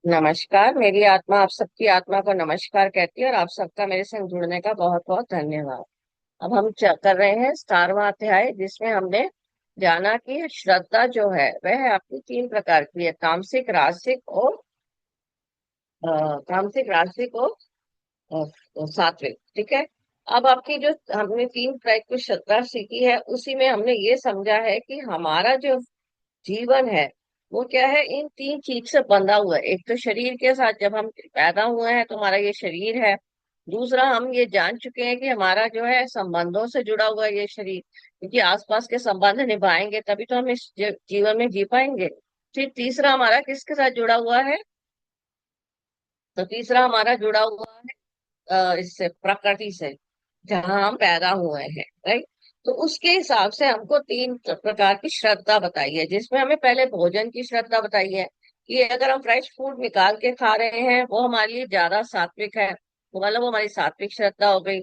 नमस्कार। मेरी आत्मा आप सबकी आत्मा को नमस्कार कहती है और आप सबका मेरे संग जुड़ने का बहुत बहुत धन्यवाद। अब हम कर रहे हैं 17वां अध्याय, जिसमें हमने जाना कि श्रद्धा जो है वह है आपकी तीन प्रकार की है, तामसिक, राजसिक और तामसिक, राजसिक और सात्विक। ठीक है। अब आपकी जो हमने तीन टाइप की श्रद्धा सीखी है, उसी में हमने ये समझा है कि हमारा जो जीवन है वो क्या है, इन तीन चीज से बंधा हुआ है। एक तो शरीर के साथ, जब हम पैदा हुए हैं तो हमारा ये शरीर है। दूसरा, हम ये जान चुके हैं कि हमारा जो है संबंधों से जुड़ा हुआ है ये शरीर, क्योंकि आसपास के संबंध निभाएंगे तभी तो हम इस जीवन में जी पाएंगे। फिर तीसरा हमारा किसके साथ जुड़ा हुआ है, तो तीसरा हमारा जुड़ा हुआ है इससे, प्रकृति से, जहाँ हम पैदा हुए हैं। राइट। तो उसके हिसाब से हमको तीन प्रकार की श्रद्धा बताई है, जिसमें हमें पहले भोजन की श्रद्धा बताई है कि अगर हम फ्रेश फूड निकाल के खा रहे हैं वो हमारे लिए ज्यादा सात्विक है, तो मतलब वो हमारी सात्विक श्रद्धा हो गई।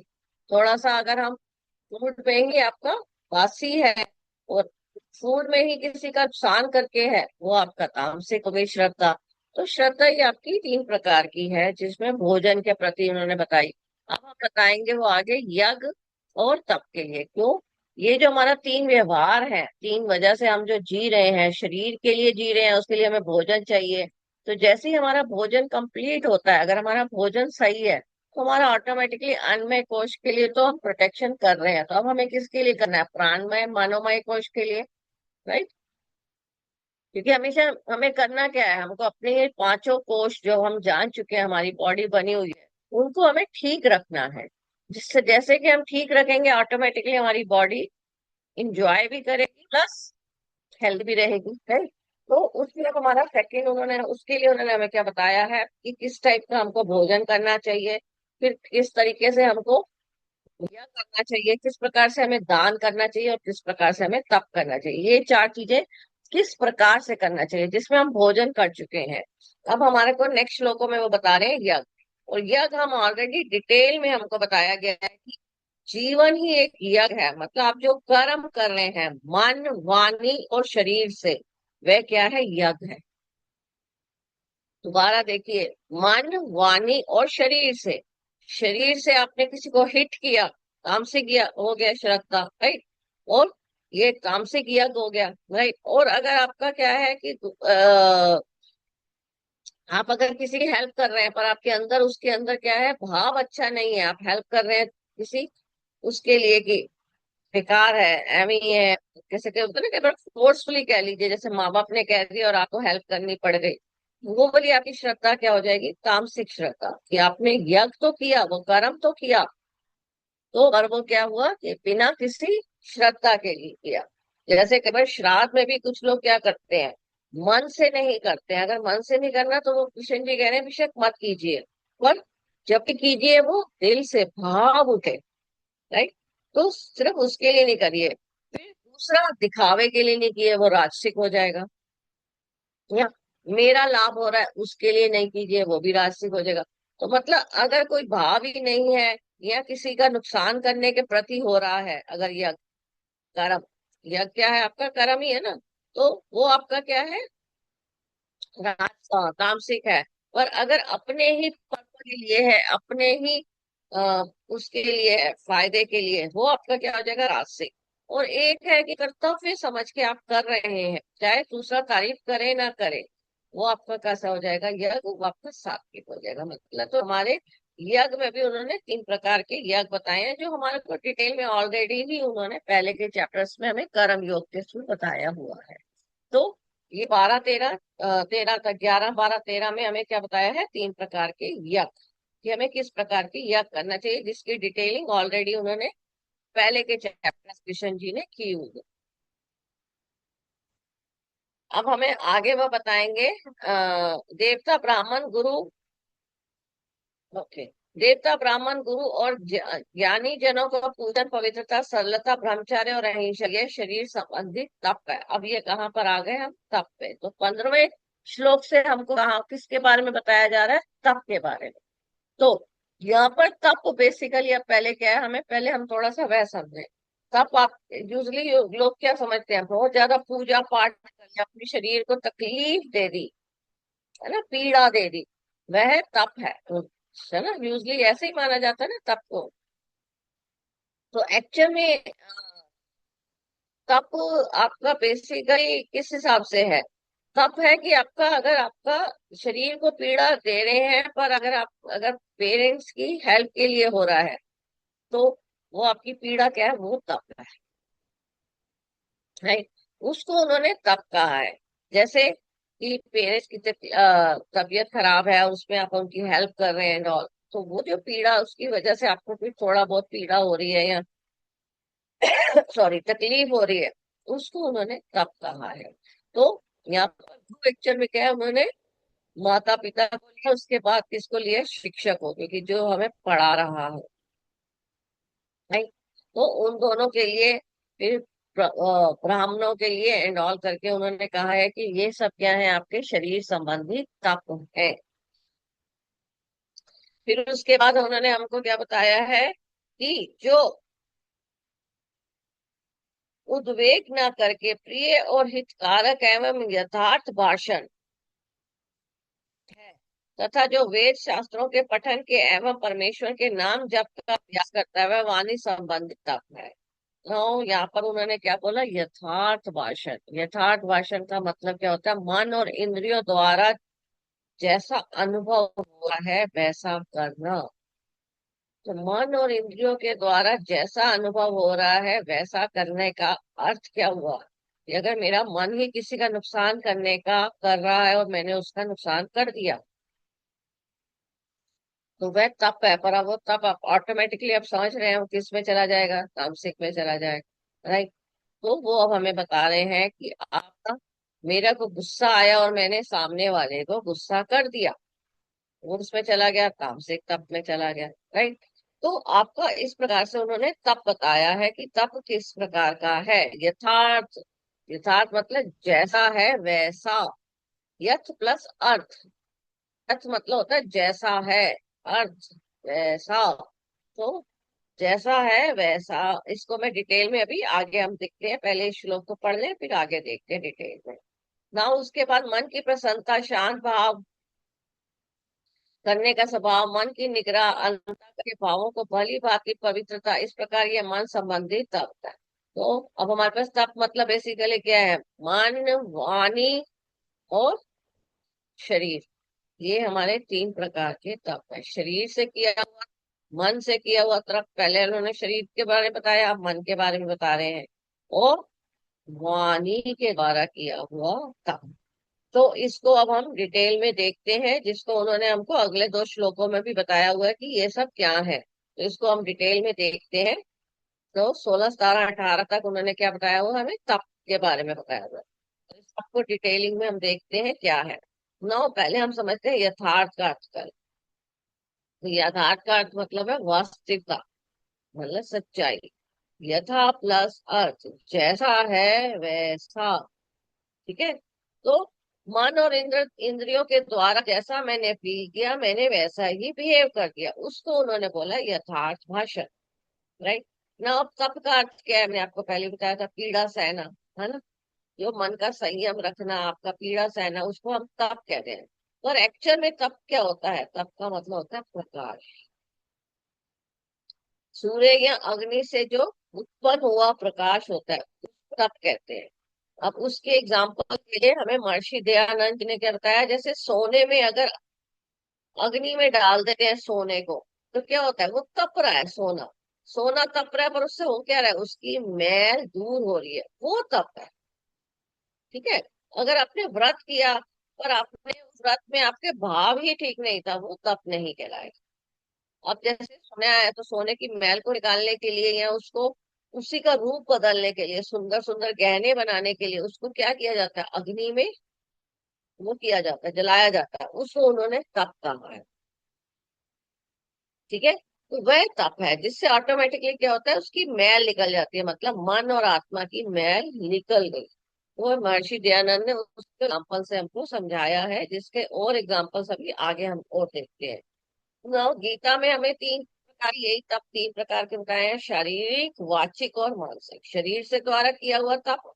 थोड़ा सा अगर हम फूड में ही आपका बासी है और फूड में ही किसी का नुकसान करके है, वो आपका तामसिक हो गई श्रद्धा। तो श्रद्धा ही आपकी तीन प्रकार की है, जिसमें भोजन के प्रति उन्होंने बताई। अब हम बताएंगे वो आगे यज्ञ और तप के लिए। क्यों? ये जो हमारा तीन व्यवहार है, तीन वजह से हम जो जी रहे हैं, शरीर के लिए जी रहे हैं, उसके लिए हमें भोजन चाहिए। तो जैसे ही हमारा भोजन कंप्लीट होता है, अगर हमारा भोजन सही है, तो हमारा ऑटोमेटिकली अन्नमय कोश के लिए तो हम प्रोटेक्शन कर रहे हैं। तो अब हमें किसके लिए करना है? प्राणमय मनोमय कोश के लिए। राइट। क्योंकि हमेशा हमें करना क्या है, हमको अपने ये पांचों कोश जो हम जान चुके हैं हमारी बॉडी बनी हुई है, उनको हमें ठीक रखना है। जिससे जैसे कि हम ठीक रखेंगे, ऑटोमेटिकली हमारी बॉडी इंजॉय भी करेगी, प्लस हेल्थ भी रहेगी। राइट। तो उसके लिए हमारा सेकंड, उन्होंने उसके लिए उन्होंने हमें क्या बताया है कि किस टाइप का हमको भोजन करना चाहिए, फिर किस तरीके से हमको यह करना चाहिए, किस प्रकार से हमें दान करना चाहिए और किस प्रकार से हमें तप करना चाहिए। ये चार चीजें किस प्रकार से करना चाहिए, जिसमें हम भोजन कर चुके हैं। अब हमारे को नेक्स्ट श्लोकों में वो बता रहे हैं यज्ञ। और यज्ञ हम ऑलरेडी डिटेल में हमको बताया गया है कि जीवन ही एक यज्ञ है। मतलब आप जो कर्म कर रहे हैं मन, वाणी और शरीर से, वह क्या है? यज्ञ है। दोबारा देखिए, मन, वाणी और शरीर से। शरीर से आपने किसी को हिट किया, तामसिक किया, हो गया श्रद्धा। राइट। और ये तामसिक यज्ञ हो गया। राइट। और अगर आपका क्या है कि आप अगर किसी की हेल्प कर रहे हैं पर आपके अंदर, उसके अंदर क्या है, भाव अच्छा नहीं है, आप हेल्प कर रहे हैं किसी उसके लिए कि बेकार है, एवं ही है, कैसे क्या होता है ना, कई बार फोर्सफुली कह लीजिए, जैसे माँ बाप ने कह दिया और आपको हेल्प करनी पड़ गई, वो वाली आपकी श्रद्धा क्या हो जाएगी? तामसिक श्रद्धा। कि आपने यज्ञ तो किया, वो कर्म तो किया, तो और वो क्या हुआ कि बिना किसी श्रद्धा के लिए किया। जैसे कई बार श्राद्ध में भी कुछ लोग क्या करते हैं, मन से नहीं करते हैं। अगर मन से नहीं करना तो वो कृष्ण जी कह रहे हैं बेशक मत कीजिए, पर जब भी कीजिए वो दिल से भाव उठे। राइट। तो सिर्फ उसके लिए नहीं करिए। फिर दूसरा, दिखावे के लिए नहीं किए, वो राजसिक हो जाएगा। या मेरा लाभ हो रहा है उसके लिए नहीं कीजिए, वो भी राजसिक हो जाएगा। तो मतलब अगर कोई भाव ही नहीं है, या किसी का नुकसान करने के प्रति हो रहा है, अगर यह कर्म, यह क्या है आपका कर्म ही है ना, तो वो आपका क्या है? तामसिक है। पर अगर अपने ही पर्पज के लिए है, अपने ही उसके लिए है, फायदे के लिए, वो आपका क्या हो जाएगा? राजसिक। और एक है कि कर्तव्य समझ के आप कर रहे हैं, चाहे दूसरा तारीफ करे ना करे, वो आपका कैसा हो जाएगा? यज्ञ। वो आपका सात्विक हो जाएगा। मतलब तो हमारे यज्ञ में भी उन्होंने तीन प्रकार के यज्ञ बताए हैं, जो हमारे को डिटेल में ऑलरेडी ही उन्होंने पहले के चैप्टर्स में हमें कर्म योग के थ्रू बताया हुआ है। तो ये 12 13, 13 तक, 11 12 13 में हमें क्या बताया है? तीन प्रकार के यज्ञ, कि हमें किस प्रकार की यज्ञ करना चाहिए, जिसकी डिटेलिंग ऑलरेडी उन्होंने पहले के चैप्टर कृष्ण जी ने की हुई है। अब हमें आगे वह बताएंगे देवता ब्राह्मण गुरु। ओके। देवता ब्राह्मण गुरु और ज्ञानी जनों का पूजन, पवित्रता, सरलता, ब्रह्मचर्य और अहिंसा, ये शरीर संबंधित तप है। अब ये कहाँ पर आ गए हम? तप पे। तो 15वें श्लोक से हमको कहा किसके बारे में बताया जा रहा है? तप के बारे में। तो यहाँ पर तप बेसिकली, अब पहले क्या है, हमें पहले हम थोड़ा सा वह समझे। तप आप यूजली लोग क्या समझते हैं, बहुत ज्यादा पूजा पाठ कर लिया, अपने शरीर को तकलीफ दे दी, है ना, पीड़ा दे दी, वह तप है ना, यूजली ऐसे ही माना जाता है ना तप को। तो एक्चुअल में तप आपका बेसिकली किस हिसाब से है? तप है कि आपका, अगर आपका शरीर को पीड़ा दे रहे हैं, पर अगर पेरेंट्स की हेल्प के लिए हो रहा है, तो वो आपकी पीड़ा क्या है, वो तप है। उसको उन्होंने तप कहा है। जैसे कि पेरेंट्स की तबीयत खराब है, उसमें आप उनकी हेल्प कर रहे हैं and all, तो वो जो पीड़ा, उसकी वजह से आपको भी थोड़ा बहुत पीड़ा हो रही है, या सॉरी तकलीफ हो रही है, उसको उन्होंने तप कहा है। तो यहाँ पर पिक्चर में क्या है, उन्होंने माता पिता को लिया, उसके बाद किसको लिया, शिक्षक को, क्योंकि जो हमें पढ़ा रहा है, नहीं। तो उन दोनों के लिए, फिर ब्राह्मणों के लिए एंड ऑल करके उन्होंने कहा है कि ये सब क्या है, आपके शरीर संबंधी तप है। फिर उसके बाद उन्होंने हमको क्या बताया है कि जो उद्वेग न करके प्रिय और हितकारक एवं यथार्थ भाषण है, तथा जो वेद शास्त्रों के पठन के एवं परमेश्वर के नाम जप का अभ्यास करता है, वह वाणी संबंधित तप है। तो यहाँ पर उन्होंने क्या बोला, यथार्थ भाषण। यथार्थ भाषण का मतलब क्या होता है, मन और इंद्रियों द्वारा जैसा अनुभव हुआ है वैसा करना। तो मन और इंद्रियों के द्वारा जैसा अनुभव हो रहा है वैसा करने का अर्थ क्या हुआ, कि अगर मेरा मन ही किसी का नुकसान करने का कर रहा है और मैंने उसका नुकसान कर दिया, तो वह तप है। पर अब वो तप आप ऑटोमेटिकली आप समझ रहे हैं वो किस में चला जाएगा, तामसिक में चला जाएगा, राइट। तो वो अब हमें बता रहे हैं कि आपका, मेरा को गुस्सा आया और मैंने सामने वाले को गुस्सा कर दिया, वो उसमें चला गया, तामसिक तप में चला गया, राइट। तो आपका इस प्रकार से उन्होंने तप बताया है कि तप किस प्रकार का है। यथार्थ, यथार्थ मतलब जैसा है वैसा, यथ प्लस अर्थ। अर्थ मतलब होता है जैसा है, अर्थ वैसा। तो जैसा है वैसा, इसको मैं डिटेल में अभी आगे हम देखते हैं, पहले इस श्लोक को पढ़ लें फिर आगे देखते हैं डिटेल में ना। उसके बाद मन की प्रसन्नता, शांत भाव करने का स्वभाव, मन की निग्रह, अंतः के भावों को भली भांति पवित्रता, इस प्रकार ये मन संबंधी तप है। तो अब हमारे पास तप मतलब बेसिकली क्या है, मन, वाणी और शरीर, ये हमारे तीन प्रकार के तप है। शरीर से किया हुआ, मन से किया हुआ तप, पहले उन्होंने शरीर के बारे में बताया, अब मन के बारे में बता रहे हैं, और वाणी के द्वारा किया हुआ तप। तो इसको अब हम डिटेल में देखते हैं, जिसको उन्होंने हमको अगले दो श्लोकों में भी बताया हुआ है कि ये सब क्या है, तो इसको हम डिटेल में देखते हैं। तो 16, 17, 18 तक उन्होंने क्या बताया हुआ, हमें तप के बारे में बताया हुआ है। तो इस सबको डिटेलिंग में हम देखते हैं क्या है। नौ, पहले हम समझते हैं यथार्थ का अर्थ कर। तो यथार्थ का अर्थ मतलब है वास्तविकता, मतलब सच्चाई। यथा प्लस अर्थ, जैसा है वैसा, ठीक है। तो मन और इंद्रियों के द्वारा जैसा मैंने फील किया, मैंने वैसा ही बिहेव कर दिया, उसको उन्होंने बोला यथार्थ भाषण, राइट ना। अब तप का अर्थ क्या है, मैंने आपको पहले बताया था, पीड़ा सहना, है ना। जो मन का संयम रखना, आपका पीड़ा सहना, उसको हम तप कहते हैं। पर एक्चुअल में तप क्या होता है, तप का मतलब होता है प्रकाश। सूर्य या अग्नि से जो उत्पन्न हुआ प्रकाश होता है, उसको तप कहते हैं। अब उसके एग्जाम्पल के लिए हमें महर्षि दयानंद जी ने क्या बताया, जैसे सोने में अगर अग्नि में डाल देते हैं सोने को, तो क्या होता है, वो तप रहा है सोना, सोना तप रहा है, पर उससे हो क्या रहा है, उसकी मैल दूर हो रही है, वो तप है, ठीक है। अगर आपने व्रत किया, पर आपने उस व्रत में आपके भाव ही ठीक नहीं था, वो तप नहीं कहलाएगा। अब जैसे सोना है, तो सोने की मैल को निकालने के लिए या उसको, उसी का रूप बदलने के लिए, सुंदर सुंदर गहने बनाने के लिए, उसको क्या किया जाता है, अग्नि में वो किया जाता है, जलाया जाता है, उसको उन्होंने तप कहा है, ठीक है। तो वह तप है जिससे ऑटोमेटिकली क्या होता है, उसकी मैल निकल जाती है, मतलब मन और आत्मा की मैल निकल गई। वो महर्षि दयानंद ने उसके एग्जाम्पल से हमको समझाया है, जिसके और एग्जाम्पल्स अभी आगे हम और देखते हैं। now, गीता में हमें तीन प्रकार, यही तप तीन प्रकार के बताए हैं, शारीरिक, वाचिक और मानसिक। शरीर से द्वारा किया हुआ तप,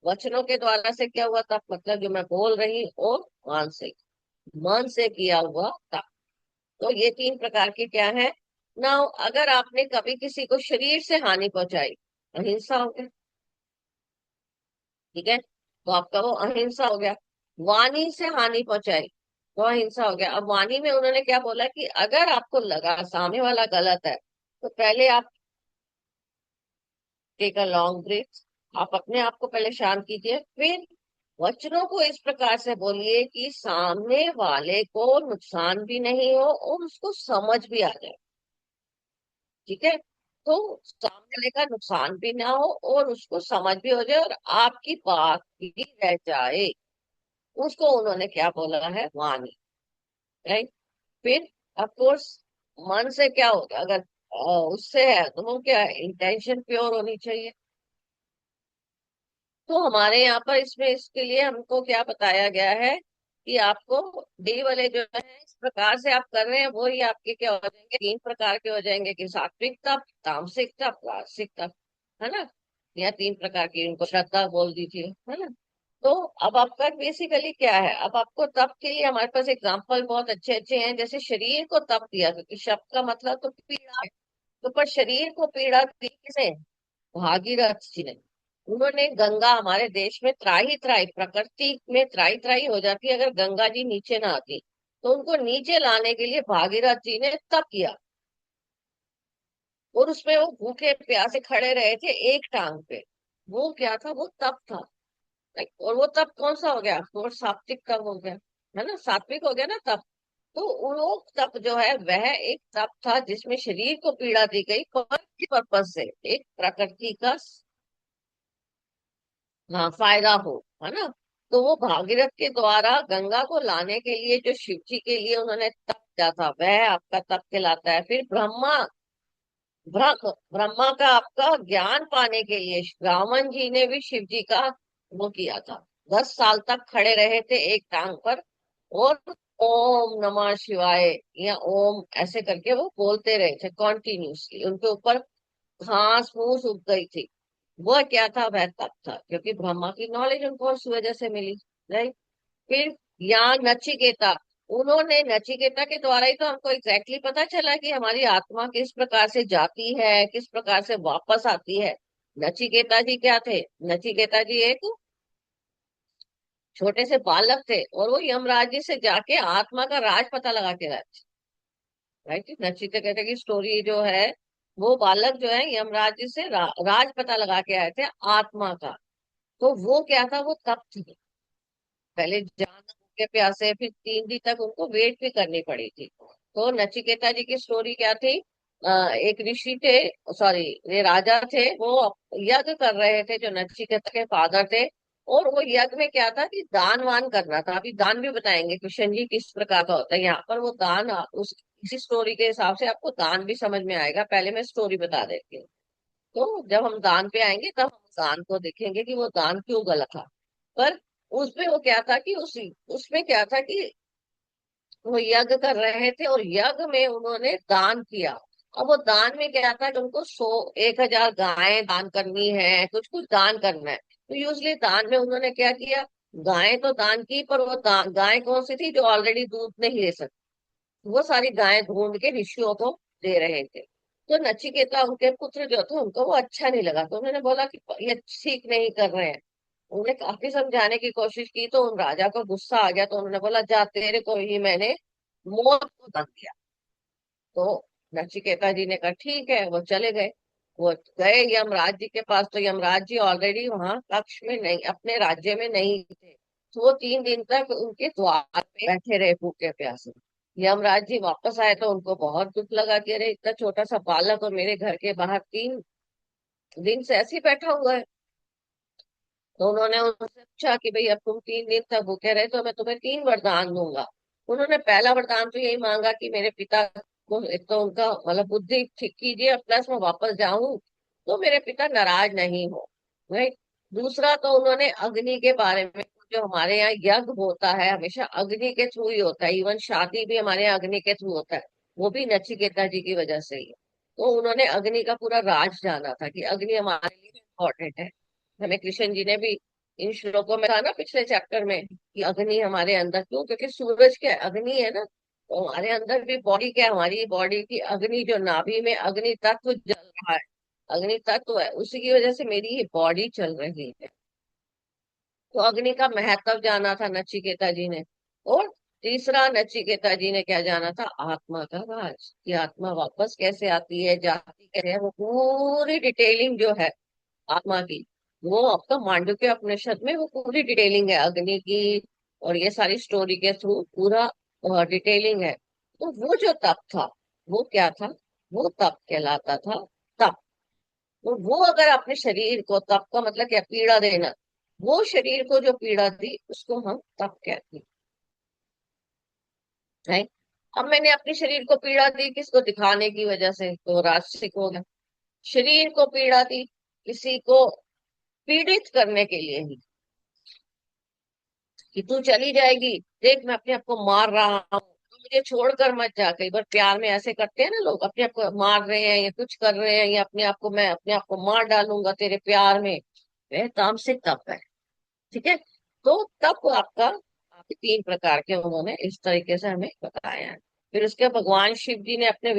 वचनों के द्वारा से किया हुआ तप, मतलब जो मैं बोल रही, और मानसिक, मन से किया हुआ तप। तो ये तीन प्रकार के क्या है ना। अगर आपने कभी किसी को शरीर से हानि पहुंचाई, अहिंसा हो गया, ठीक है, तो आपका वो अहिंसा हो गया। वाणी से हानि पहुंचाई तो अहिंसा हो गया। अब वाणी में उन्होंने क्या बोला कि अगर आपको लगा सामने वाला गलत है, तो पहले आप टेक अ लॉन्ग ब्रेथ, आप अपने आप को पहले शांत कीजिए, फिर वचनों को इस प्रकार से बोलिए कि सामने वाले को नुकसान भी नहीं हो और उसको समझ भी आ जाए। ठीक है, तो सामने वाले का नुकसान भी ना हो और उसको समझ भी हो जाए और आपकी बात भी रह जाए। उसको उन्होंने क्या बोला है, वाणी। राइट। फिर ऑफ कोर्स मन से क्या होगा, अगर उससे है तो वो क्या, इंटेंशन प्योर होनी चाहिए। तो हमारे यहाँ पर इसमें इसके लिए हमको क्या बताया गया है कि आपको डी वाले जो है इस प्रकार से आप कर रहे हैं, वो ही आपके क्या हो जाएंगे, तीन प्रकार के हो जाएंगे कि सात्विक तप, तामसिक तप, राजसिक तप, है ना। या तीन प्रकार की, उनको श्रद्धा बोल दीजिए, है ना। तो अब आपका बेसिकली क्या है, अब आपको तप के लिए हमारे पास एग्जाम्पल बहुत अच्छे अच्छे हैं। जैसे शरीर को तप दिया, क्योंकि शब्द का मतलब तो पीड़ा है, तो पर शरीर को पीड़ा दी किसे, भागीरथ जी ने। उन्होंने गंगा, हमारे देश में त्राही त्राही, प्रकृति में त्राही त्राही हो जाती है अगर गंगा जी नीचे ना आती, तो उनको नीचे लाने के लिए भागीरथ जी ने तप किया। और उसमें वो भूखे प्यासे खड़े रहे थे एक टांग पे। वो क्या था, वो तप था। और वो तप कौन सा हो गया, वो सात्विक तप हो गया, है ना, सात्विक हो गया ना तप। तो वो तप जो है वह एक तप था जिसमें शरीर को पीड़ा दी गई पर पर्पज से, एक प्रकृति का, हाँ, फायदा हो, है ना। तो वो भागीरथ के द्वारा गंगा को लाने के लिए जो शिव जी के लिए उन्होंने तप किया था, वह आपका तप कहलाता है। फिर ब्रह्मा का आपका ज्ञान पाने के लिए रावण जी ने भी शिव जी का वो किया था। 10 साल तक खड़े रहे थे एक टांग पर, और ओम नमः शिवाय या ओम ऐसे करके वो बोलते रहे थे कॉन्टिन्यूसली। उनके ऊपर घास फूस उग गई थी। वो क्या था, वह तप था, क्योंकि ब्रह्मा की नॉलेज उनको उस वजह से मिली। राइट। फिर यहाँ नचिकेता, उन्होंने नचिकेता के द्वारा ही तो हमको एग्जैक्टली पता चला कि हमारी आत्मा किस प्रकार से जाती है, किस प्रकार से वापस आती है। नचिकेता जी क्या थे, नचिकेता जी एक छोटे से बालक थे और वो यमराज जी से जाके आत्मा का राज पता लगा के लाए। राइट। नचिकेता की स्टोरी जो है, वो बालक जो है यमराज जी से राज पता लगा के आए थे आत्मा का। तो वो क्या था, वो तप थी। पहले जान भूखे प्यासे, फिर 3 दिन तक उनको वेट भी करनी पड़ी थी। तो नचिकेता जी की स्टोरी क्या थी, एक ऋषि थे, सॉरी, ये राजा थे, वो यज्ञ कर रहे थे जो नचिकेता के फादर थे। और वो यज्ञ में क्या था कि दान वान करना था। अभी दान भी बताएंगे कृष्ण जी किस प्रकार का होता है। यहाँ पर वो दान उस इसी स्टोरी के हिसाब से आपको दान भी समझ में आएगा, पहले मैं स्टोरी बता देती हूँ। तो जब हम दान पे आएंगे तब हम दान को देखेंगे कि वो दान क्यों गलत था। पर उसमें वो क्या था कि उसमें क्या था कि वो यज्ञ कर रहे थे और यज्ञ में उन्होंने दान किया। अब वो दान में क्या था कि उनको 1,000 गायें दान करनी है, कुछ कुछ दान करना है। तो यूजली दान में उन्होंने क्या किया, गायें तो दान की, पर वो गाय कौन सी थी जो ऑलरेडी दूध नहीं दे सकती, वो सारी गायें ढूंढ के ऋषियों को दे रहे थे। तो नचिकेता, उनके पुत्र जो थे, उनको वो अच्छा नहीं लगा, तो उन्होंने बोला कि ये ठीक नहीं कर रहे हैं। उन्होंने काफी समझाने की कोशिश की तो उन राजा को गुस्सा आ गया, तो उन्होंने बोला जा, तेरे को ही मैंने मौत को दंड दिया। तो नचिकेता जी ने कहा ठीक है, वो चले गए। वो गए यमराज जी के पास, तो यमराज जी ऑलरेडी वहां कक्ष में नहीं, अपने राज्य में नहीं थे। तो वो 3 दिन तक उनके द्वार पे बैठे रहे भूखे प्यासे। यमराज जी वापस आए तो उनको बहुत दुख लगा कि अरे इतना छोटा सा बालक और मेरे घर के बाहर 3 दिन से ऐसे ही बैठा हुआ है। तो उन्होंने उनसे पूछा कि भाई अब तुम 3 दिन तक भूखे रहे तो मैं तुम्हें 3 वरदान दूंगा। उन्होंने पहला वरदान तो यही मांगा कि मेरे पिता को एक तो उनका मतलब बुद्धि ठीक कीजिए, प्लस मैं वापस जाऊं तो मेरे पिता नाराज नहीं हो। राइट। दूसरा तो उन्होंने अग्नि के बारे में, जो हमारे यहाँ यज्ञ होता है हमेशा अग्नि के थ्रू ही होता है, इवन शादी भी हमारे यहाँ अग्नि के थ्रू होता है, वो भी नचिकेता जी की वजह से ही है। तो उन्होंने अग्नि का पूरा राज जाना था कि अग्नि हमारे लिए इम्पोर्टेंट है। हमें कृष्ण जी ने भी इन श्लोकों में था ना पिछले चैप्टर में कि अग्नि हमारे अंदर, क्यों? क्योंकि सूरज क्या है? अग्नि है ना। तो हमारे अंदर भी बॉडी क्या है? हमारी बॉडी की अग्नि, जो नाभि में अग्नि तत्व जल रहा है, अग्नि तत्व है, उसी की वजह से मेरी ये बॉडी चल रही है। तो अग्नि का महत्व जाना था नचिकेता जी ने। और तीसरा नचिकेता जी ने क्या जाना था? आत्मा का राज, कि आत्मा वापस कैसे आती है, जाती कैसे है, वो पूरी डिटेलिंग जो है आत्मा की, वो आपका मांडुक्य उपनिषद में वो पूरी डिटेलिंग है अग्नि की। और ये सारी स्टोरी के थ्रू पूरा डिटेलिंग है। तो वो जो तप था, वो क्या था? वो तप कहलाता था। तप। तो वो अगर अपने शरीर को, तप का मतलब क्या? पीड़ा देना। वो शरीर को जो पीड़ा दी उसको हम तप कहते हैं। अब मैंने अपने शरीर को पीड़ा दी, किसको दिखाने की वजह से, तो राजसिक हो गया। शरीर को पीड़ा दी किसी को पीड़ित करने के लिए ही, कि तू चली जाएगी, देख मैं अपने आप को मार रहा हूँ, तू मुझे छोड़कर मत जा। कई बार प्यार में ऐसे करते हैं ना लोग, अपने आप को मार रहे हैं या कुछ कर रहे हैं, या अपने आप को, मैं अपने आप को मार डालूंगा तेरे प्यार में। वह तामसिक तप है। ठीक है। तो तप आपका, आपके तीन प्रकार के उन्होंने इस तरीके से हमें बताया है। फिर उसके भगवान शिव जी ने अपने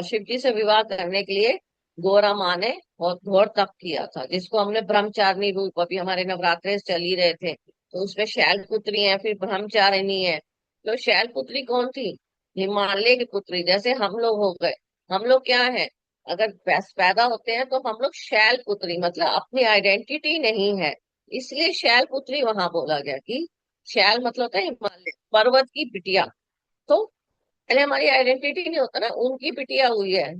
शिव जी से विवाह करने के लिए गोरा माँ ने बहुत घोर तप किया था, जिसको हमने ब्रह्मचारिणी रूप, अभी हमारे नवरात्रे चल ही रहे थे, तो उसमें शैलपुत्री है, फिर ब्रह्मचारिणी है। तो शैलपुत्री कौन थी? हिमालय की पुत्री, जैसे हम लोग हो गए। हम लोग क्या है? अगर पैदा होते हैं तो हम लोग शैलपुत्री, मतलब अपनी आइडेंटिटी नहीं है, इसलिए शैलपुत्री वहां बोला गया कि शैल मतलब होता है हिमालय, पर्वत की बिटिया। तो पहले हमारी आइडेंटिटी नहीं होता ना, उनकी बिटिया हुई है,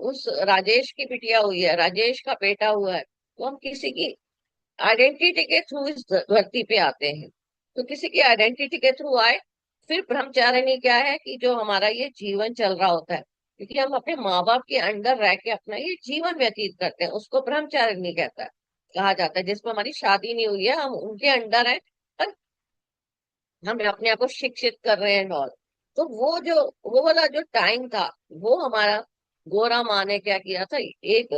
उस राजेश की बिटिया हुई है, राजेश का बेटा हुआ है, तो हम किसी की आइडेंटिटी के थ्रू इस धरती पे आते हैं। तो किसी की आइडेंटिटी के थ्रू आए। फिर ब्रह्मचारिणी क्या है? कि जो हमारा ये जीवन चल रहा होता है, क्योंकि हम अपने माँ बाप के अंडर रह के अपना ये जीवन व्यतीत करते हैं, उसको ब्रह्मचारिणी कहता है, कहा जाता है। जिसमें हमारी शादी नहीं हुई है, हम उनके अंडर हैं, पर हम अपने आप को शिक्षित कर रहे हैं और। तो वो वाला जो टाइम था, वो हमारा गोरा माँ ने क्या किया था? एक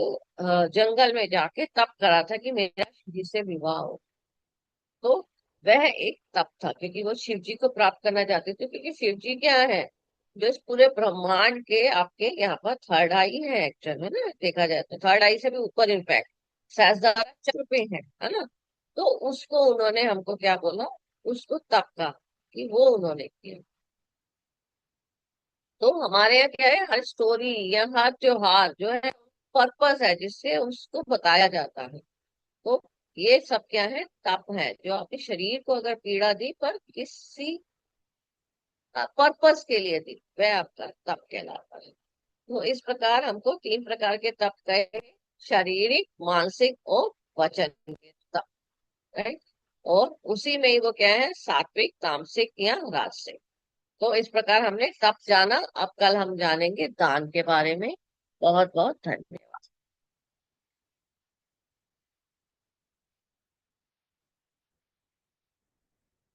जंगल में जाके तप करा था कि मेरा शिव जी से विवाह हो। तो वह एक तप था, क्योंकि वो शिव जी को प्राप्त करना चाहते थे, क्योंकि शिव जी क्या है? जो इस पूरे ब्रह्मांड के आपके यहाँ पर थर्ड आई है एक्चुअल में ना, देखा जाए तो थर्ड आई से भी ऊपर इनफैक्ट सहस्त्रधारा चक्र पे है ना। तो उसको उन्होंने हमको क्या बोला? उसको तप का, कि वो उन्होंने किया। तो हमारे यहाँ क्या है, हर स्टोरी या हर त्योहार जो है पर्पस है, जिससे उसको बताया जाता है। तो ये सब क्या है? तप है, जो आपके शरीर को अगर पीड़ा दी पर किसी पर्पस के लिए दी, वह आपका तप कहलाता है। तो इस प्रकार हमको तीन प्रकार के तप कहे: शारीरिक, मानसिक और वचन के तप। राइट। और उसी में ही वो क्या है? सात्विक, तामसिक या राजसिक। तो इस प्रकार हमने तप जाना। अब कल हम जानेंगे दान के बारे में। बहुत बहुत धन्यवाद।